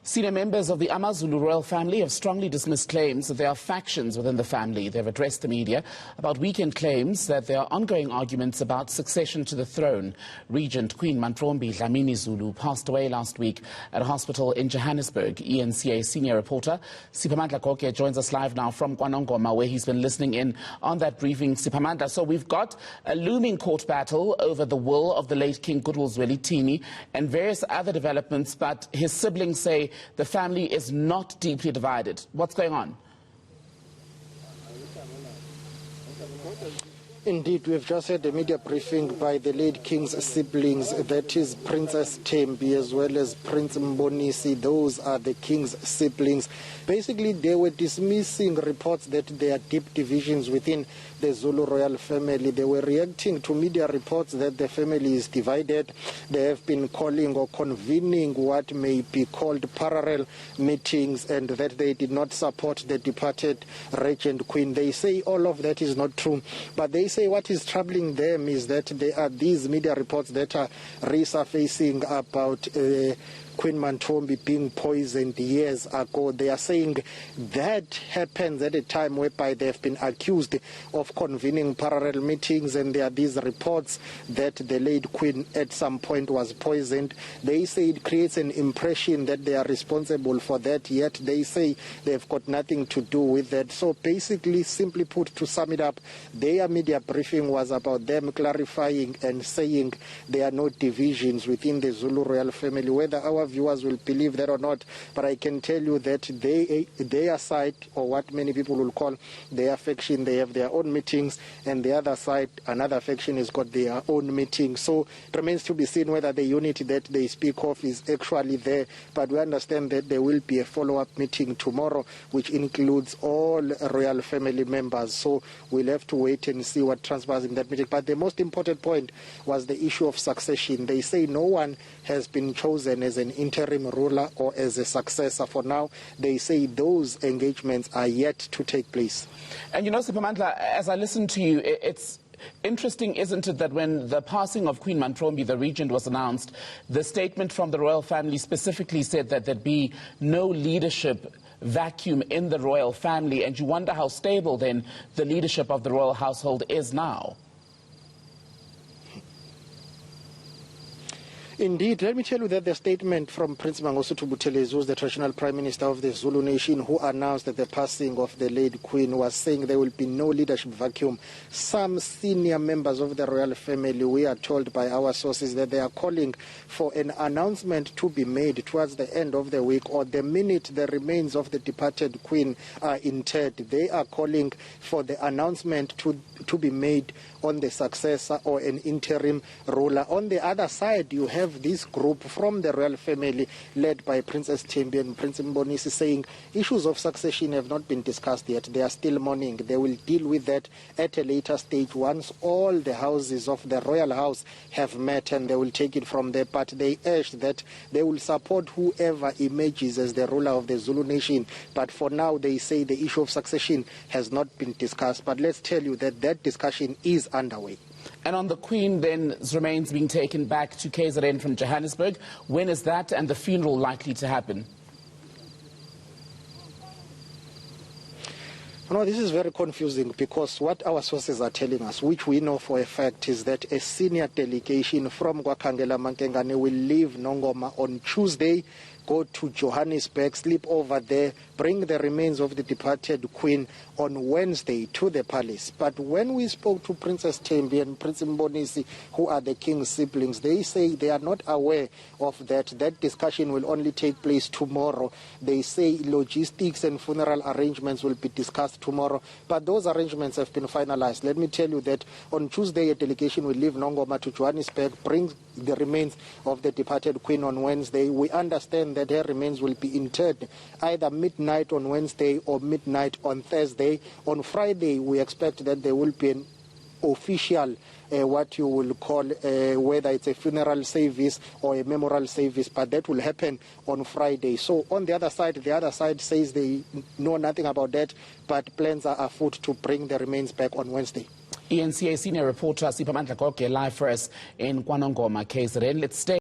Senior members of the AmaZulu royal family have strongly dismissed claims that there are factions within the family. They've addressed the media about weekend claims that there are ongoing arguments about succession to the throne. Regent Queen Mantfombi Dlamini Zulu passed away last week at a hospital in Johannesburg. eNCA senior reporter Siphamandla Goge joins us live now from KwaNongoma, where he's been listening in on that briefing. Siphamandla, so we've got a looming court battle over the will of the late King Goodwill and various other developments, but his siblings say the family is not deeply divided. What's going on? Indeed, we've just had a media briefing by the late King's siblings, that is Princess Thembi as well as Prince Mbonisi. Those are the King's siblings. Basically, they were dismissing reports that there are deep divisions within the Zulu royal family. They were reacting to media reports that the family is divided. They have been calling or convening what may be called parallel meetings, and that they did not support the departed Regent Queen. They say all of that is not true, but they say what is troubling them is that there are these media reports that are resurfacing about Queen Mantfombi being poisoned years ago. They are saying that happens at a time whereby they have been accused of convening parallel meetings, and there are these reports that the late Queen at some point was poisoned. They say it creates an impression that they are responsible for that, yet they say they've got nothing to do with that. So basically, simply put, to sum it up, their media briefing was about them clarifying and saying there are no divisions within the Zulu royal family. Whether our viewers will believe that or not, but I can tell you that their side, or what many people will call their faction, they have their own meetings, and the other side, another faction, has got their own meetings. So it remains to be seen whether the unity that they speak of is actually there, but we understand that there will be a follow-up meeting tomorrow which includes all royal family members. So we'll have to wait and see what transpires in that meeting. But the most important point was the issue of succession. They say no one has been chosen as an interim ruler or as a successor for now. They say those engagements are yet to take place. And you know, Siphamandla, as I listen to you, it's interesting, isn't it, that when the passing of Queen Mantfombi, the regent, was announced, the statement from the royal family specifically said that there'd be no leadership vacuum in the royal family, and you wonder how stable then the leadership of the royal household is now. Indeed, let me tell you that the statement from Prince Mangosuthu Buthelezi, who was the traditional prime minister of the Zulu nation, who announced that the passing of the late Queen, was saying there will be no leadership vacuum. Some senior members of the royal family, we are told by our sources that they are calling for an announcement to be made towards the end of the week, or the minute the remains of the departed Queen are interred. They are calling for the announcement to be made on the successor or an interim ruler. On the other side, you have this group from the royal family led by Princess Thembi and Prince Mbonisi saying issues of succession have not been discussed yet. They are still mourning. They will deal with that at a later stage once all the houses of the royal house have met, and they will take it from there. But they urged that they will support whoever emerges as the ruler of the Zulu nation. But for now, they say the issue of succession has not been discussed. But let's tell you that that discussion is underway. And on the Queen, then, remains being taken back to KZN from Johannesburg. When is that and the funeral likely to happen? No, this is very confusing, because what our sources are telling us, which we know for a fact, is that a senior delegation from KwaNongoma Mankengane will leave Nongoma on Tuesday, go to Johannesburg, sleep over there, bring the remains of the departed Queen on Wednesday to the palace. But when we spoke to Princess Thembi and Prince Mbonisi, who are the King's siblings, they say they are not aware of that. That discussion will only take place tomorrow. They say logistics and funeral arrangements will be discussed tomorrow, but those arrangements have been finalized. Let me tell you that on Tuesday, a delegation will leave Nongoma to Johannesburg, bring the remains of the departed Queen on Wednesday. We understand that her remains will be interred either midnight on Wednesday or midnight on Thursday. On Friday, we expect that there will be an official, what you will call, whether it's a funeral service or a memorial service, but that will happen on Friday. So on the other side says they know nothing about that, but plans are afoot to bring the remains back on Wednesday. eNCA senior reporter Siphamandla Goge live for us in KwaNongoma, KZN. Let's stay